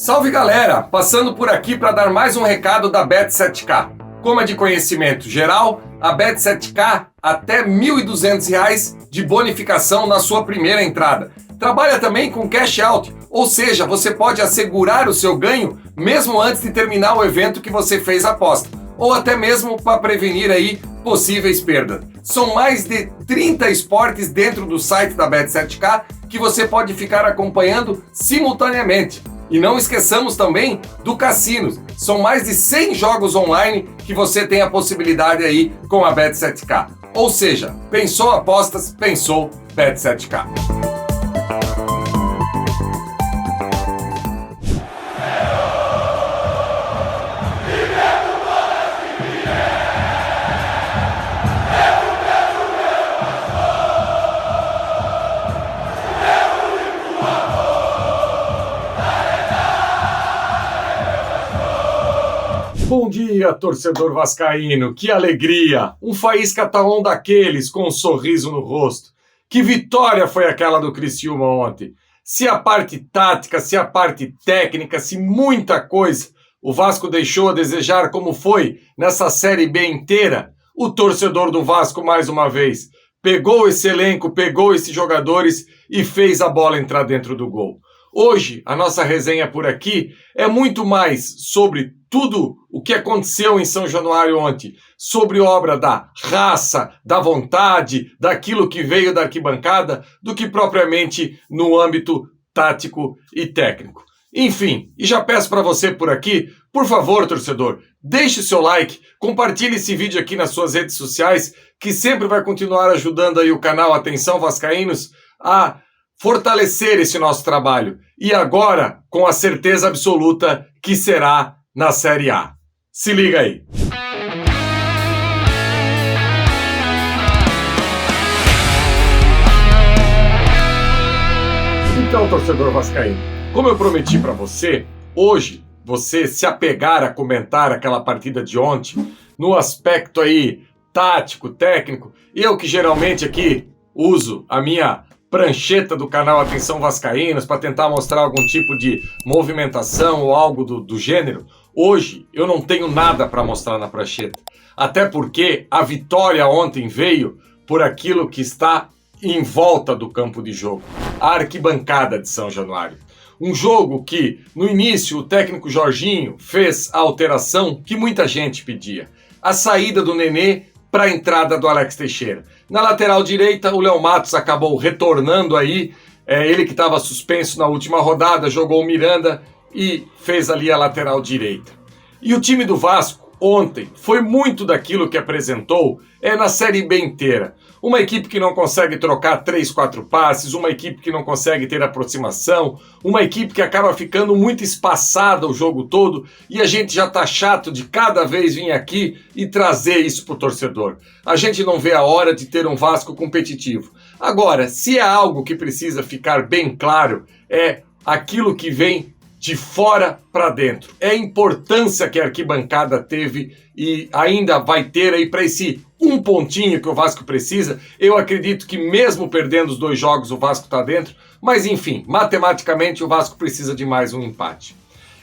Salve galera, passando por aqui para dar mais um recado da Bet7k. Como é de conhecimento geral, a Bet7k até R$ 1.200 de bonificação na sua primeira entrada. Trabalha também com cash out, ou seja, você pode assegurar o seu ganho mesmo antes de terminar o evento que você fez a aposta, ou até mesmo para prevenir aí possíveis perdas. São mais de 30 esportes dentro do site da Bet7k que você pode ficar acompanhando simultaneamente. E não esqueçamos também do cassino. São mais de 100 jogos online que você tem a possibilidade aí com a Bet7k. Ou seja, pensou apostas, pensou Bet7k. Bom dia, torcedor vascaíno, que alegria! Um Faísca Talão daqueles com um sorriso no rosto. Que vitória foi aquela do Criciúma ontem! Se a parte tática, se a parte técnica, se muita coisa o Vasco deixou a desejar como foi nessa Série B inteira, o torcedor do Vasco mais uma vez pegou esse elenco, pegou esses jogadores e fez a bola entrar dentro do gol. Hoje, a nossa resenha por aqui é muito mais sobre tudo o que aconteceu em São Januário ontem, sobre obra da raça, da vontade, daquilo que veio da arquibancada, do que propriamente no âmbito tático e técnico. Enfim, e já peço para você por aqui, por favor, torcedor, deixe o seu like, compartilhe esse vídeo aqui nas suas redes sociais, que sempre vai continuar ajudando aí o canal Atenção Vascaínos a fortalecer esse nosso trabalho. E agora, com a certeza absoluta que será na Série A. Se liga aí. Então, torcedor vascaíno, como eu prometi para você, hoje você se apegar a comentar aquela partida de ontem, no aspecto aí tático, técnico, eu que geralmente aqui uso a minha prancheta do canal Atenção Vascaínos para tentar mostrar algum tipo de movimentação ou algo do gênero, hoje eu não tenho nada para mostrar na prancheta. Até porque a vitória ontem veio por aquilo que está em volta do campo de jogo, a arquibancada de São Januário. Um jogo que, no início, o técnico Jorginho fez a alteração que muita gente pedia. A saída do Nenê para a entrada do Alex Teixeira. Na lateral direita, o Léo Matos acabou retornando aí, ele que estava suspenso na última rodada, jogou o Miranda e fez ali a lateral direita. E o time do Vasco, ontem, foi muito daquilo que apresentou na Série B inteira. Uma equipe que não consegue trocar 3, 4 passes, uma equipe que não consegue ter aproximação, uma equipe que acaba ficando muito espaçada o jogo todo e a gente já tá chato de cada vez vir aqui e trazer isso pro torcedor. A gente não vê a hora de ter um Vasco competitivo. Agora, se é algo que precisa ficar bem claro, é aquilo que vem de fora para dentro. É a importância que a arquibancada teve e ainda vai ter aí para esse um pontinho que o Vasco precisa. Eu acredito que mesmo perdendo os 2 jogos o Vasco está dentro, mas enfim, matematicamente o Vasco precisa de mais um empate.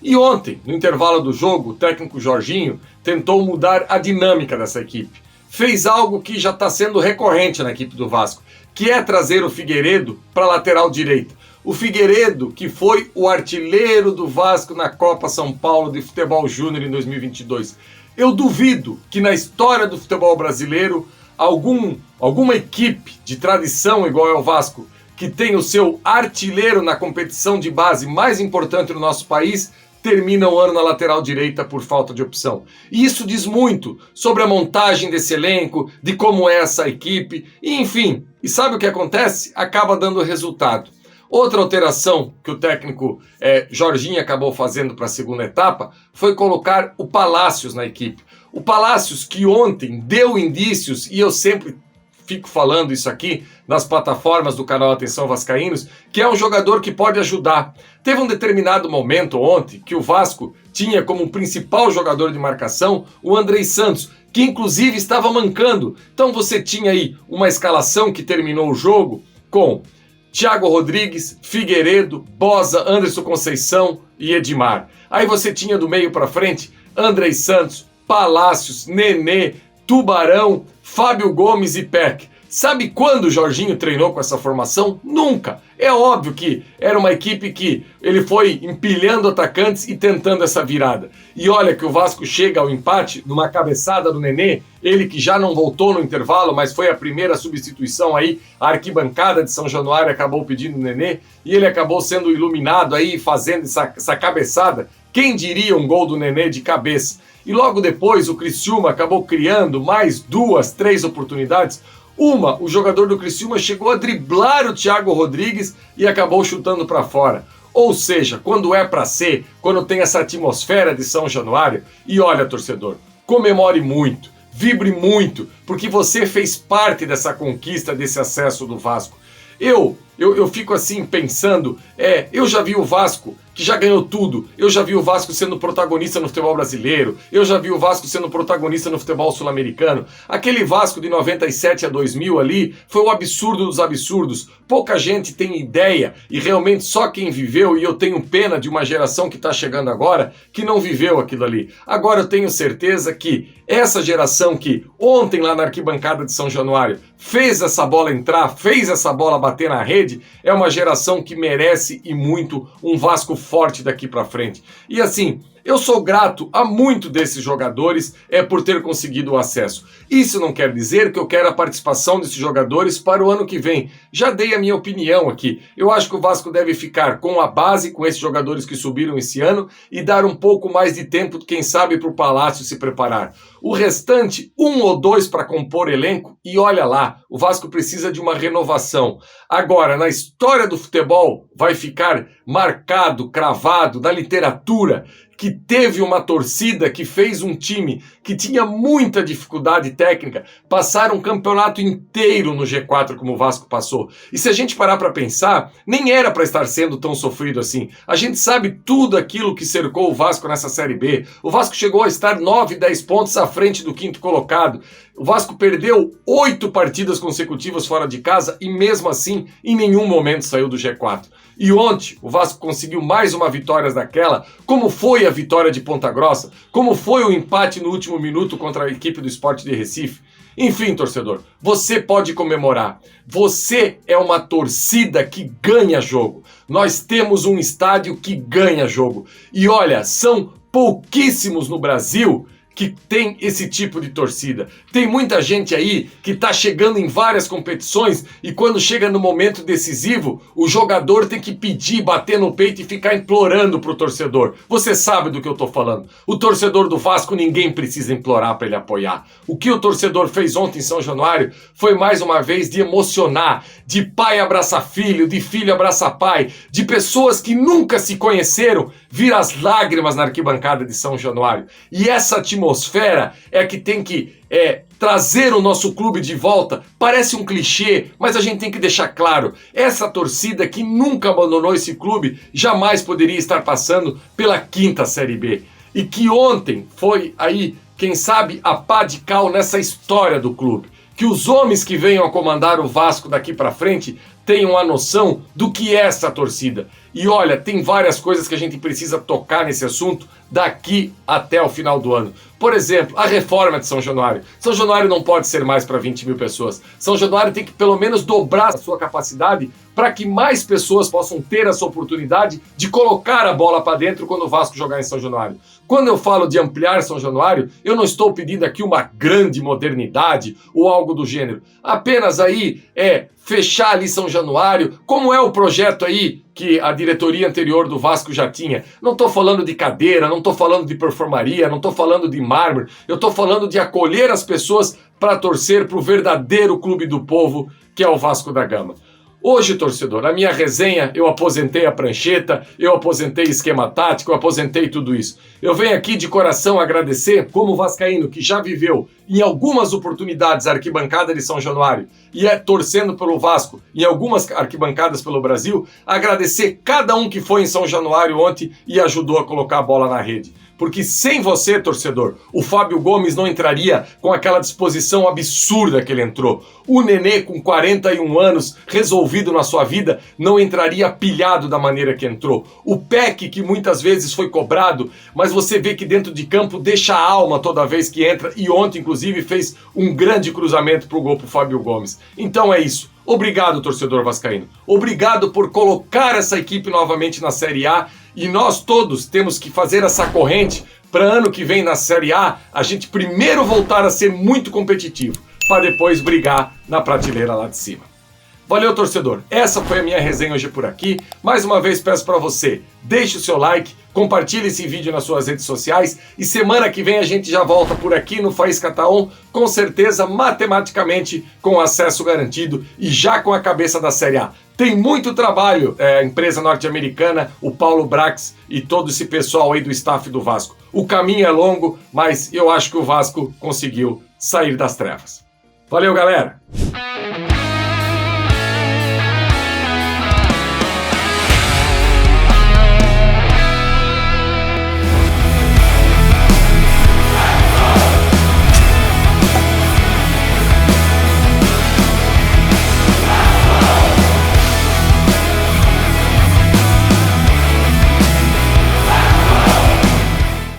E ontem, no intervalo do jogo, o técnico Jorginho tentou mudar a dinâmica dessa equipe. Fez algo que já está sendo recorrente na equipe do Vasco, que é trazer o Figueiredo para a lateral direita. O Figueiredo, que foi o artilheiro do Vasco na Copa São Paulo de Futebol Júnior em 2022. Eu duvido que na história do futebol brasileiro alguma equipe de tradição igual ao Vasco, que tem o seu artilheiro na competição de base mais importante no nosso país, termina o ano na lateral direita por falta de opção. E isso diz muito sobre a montagem desse elenco, de como é essa equipe, e enfim. E sabe o que acontece? Acaba dando resultado. Outra alteração que o técnico Jorginho acabou fazendo para a segunda etapa foi colocar o Palácios na equipe. O Palácios que ontem deu indícios, e eu sempre fico falando isso aqui nas plataformas do canal Atenção Vascaínos, que é um jogador que pode ajudar. Teve um determinado momento ontem que o Vasco tinha como principal jogador de marcação o Andrei Santos, que inclusive estava mancando. Então você tinha aí uma escalação que terminou o jogo com Thiago Rodrigues, Figueiredo, Boza, Anderson Conceição e Edmar. Aí você tinha do meio para frente Andrei Santos, Palácios, Nenê, Tubarão, Fábio Gomes e Peck. Sabe quando o Jorginho treinou com essa formação? Nunca. É óbvio que era uma equipe que ele foi empilhando atacantes e tentando essa virada. E olha que o Vasco chega ao empate numa cabeçada do Nenê, ele que já não voltou no intervalo, mas foi a primeira substituição aí, a arquibancada de São Januário acabou pedindo o Nenê, e ele acabou sendo iluminado aí, fazendo essa cabeçada. Quem diria um gol do Nenê de cabeça? E logo depois o Criciúma acabou criando mais 2, 3 oportunidades. Uma, o jogador do Criciúma chegou a driblar o Thiago Rodrigues e acabou chutando para fora. Ou seja, quando é para ser, quando tem essa atmosfera de São Januário, e olha, torcedor, comemore muito, vibre muito, porque você fez parte dessa conquista, desse acesso do Vasco. Eu fico assim pensando, eu já vi o Vasco que já ganhou tudo, eu já vi o Vasco sendo protagonista no futebol brasileiro, eu já vi o Vasco sendo protagonista no futebol sul-americano. Aquele Vasco de 97 a 2000 ali foi o absurdo dos absurdos. Pouca gente tem ideia e realmente só quem viveu, e eu tenho pena de uma geração que está chegando agora que não viveu aquilo ali. Agora eu tenho certeza que essa geração que ontem lá na arquibancada de São Januário fez essa bola entrar, fez essa bola bater na rede, é uma geração que merece e muito um Vasco forte daqui para frente. E assim, eu sou grato a muito desses jogadores por ter conseguido o acesso. Isso não quer dizer que eu quero a participação desses jogadores para o ano que vem. Já dei a minha opinião aqui. Eu acho que o Vasco deve ficar com a base, com esses jogadores que subiram esse ano e dar um pouco mais de tempo, quem sabe, para o Palácio se preparar. O restante, 1 ou 2 para compor elenco, e olha lá, o Vasco precisa de uma renovação. Agora, na história do futebol, vai ficar marcado, cravado, na literatura, que teve uma torcida que fez um time que tinha muita dificuldade técnica passar um campeonato inteiro no G4 como o Vasco passou. E se a gente parar para pensar, nem era para estar sendo tão sofrido assim. A gente sabe tudo aquilo que cercou o Vasco nessa Série B. O Vasco chegou a estar 9, 10 pontos à frente do 5º colocado. O Vasco perdeu 8 partidas consecutivas fora de casa e mesmo assim em nenhum momento saiu do G4. E ontem o Vasco conseguiu mais uma vitória daquela, como foi a vitória de Ponta Grossa, como foi o empate no último minuto contra a equipe do Sport de Recife. Enfim, torcedor, você pode comemorar. Você é uma torcida que ganha jogo. Nós temos um estádio que ganha jogo. E olha, são pouquíssimos no Brasil que tem esse tipo de torcida. Tem muita gente aí que está chegando em várias competições e quando chega no momento decisivo, o jogador tem que pedir, bater no peito e ficar implorando pro torcedor. Você sabe do que eu tô falando. O torcedor do Vasco ninguém precisa implorar para ele apoiar. O que o torcedor fez ontem em São Januário foi mais uma vez de emocionar, de pai abraçar filho, de filho abraçar pai, de pessoas que nunca se conheceram vir as lágrimas na arquibancada de São Januário. E essa atmosfera é que tem que trazer o nosso clube de volta. Parece um clichê, mas a gente tem que deixar claro, essa torcida que nunca abandonou esse clube jamais poderia estar passando pela 5ª Série B. E que ontem foi aí, quem sabe, a pá de cal nessa história do clube. Que os homens que venham a comandar o Vasco daqui para frente tenham a noção do que é essa torcida. E olha, tem várias coisas que a gente precisa tocar nesse assunto daqui até o final do ano. Por exemplo, a reforma de São Januário. São Januário não pode ser mais para 20 mil pessoas. São Januário tem que pelo menos dobrar a sua capacidade para que mais pessoas possam ter essa oportunidade de colocar a bola para dentro quando o Vasco jogar em São Januário. Quando eu falo de ampliar São Januário, eu não estou pedindo aqui uma grande modernidade ou algo do gênero. Apenas aí fechar ali São Januário, como é o projeto aí que a diretoria anterior do Vasco já tinha. Não estou falando de cadeira, não estou falando de performaria, não estou falando de mármore, eu estou falando de acolher as pessoas para torcer para o verdadeiro clube do povo, que é o Vasco da Gama. Hoje, torcedor, a minha resenha, eu aposentei a prancheta, eu aposentei esquema tático, eu aposentei tudo isso. Eu venho aqui de coração agradecer como vascaíno que já viveu em algumas oportunidades a arquibancada de São Januário e torcendo pelo Vasco em algumas arquibancadas pelo Brasil, agradecer cada um que foi em São Januário ontem e ajudou a colocar a bola na rede. Porque sem você, torcedor, o Fábio Gomes não entraria com aquela disposição absurda que ele entrou. O Nenê, com 41 anos, resolvido na sua vida, não entraria pilhado da maneira que entrou. O Peck, que muitas vezes foi cobrado, mas você vê que dentro de campo deixa a alma toda vez que entra, e ontem, inclusive, fez um grande cruzamento pro gol pro Fábio Gomes. Então é isso. Obrigado, torcedor vascaíno. Obrigado por colocar essa equipe novamente na Série A. E nós todos temos que fazer essa corrente para ano que vem na Série A a gente primeiro voltar a ser muito competitivo, para depois brigar na prateleira lá de cima. Valeu, torcedor. Essa foi a minha resenha hoje por aqui. Mais uma vez peço para você, deixe o seu like, compartilhe esse vídeo nas suas redes sociais e semana que vem a gente já volta por aqui no Faísca Tá On, com certeza, matematicamente, com acesso garantido e já com a cabeça da Série A. Tem muito trabalho, a empresa norte-americana, o Paulo Brax e todo esse pessoal aí do staff do Vasco. O caminho é longo, mas eu acho que o Vasco conseguiu sair das trevas. Valeu, galera!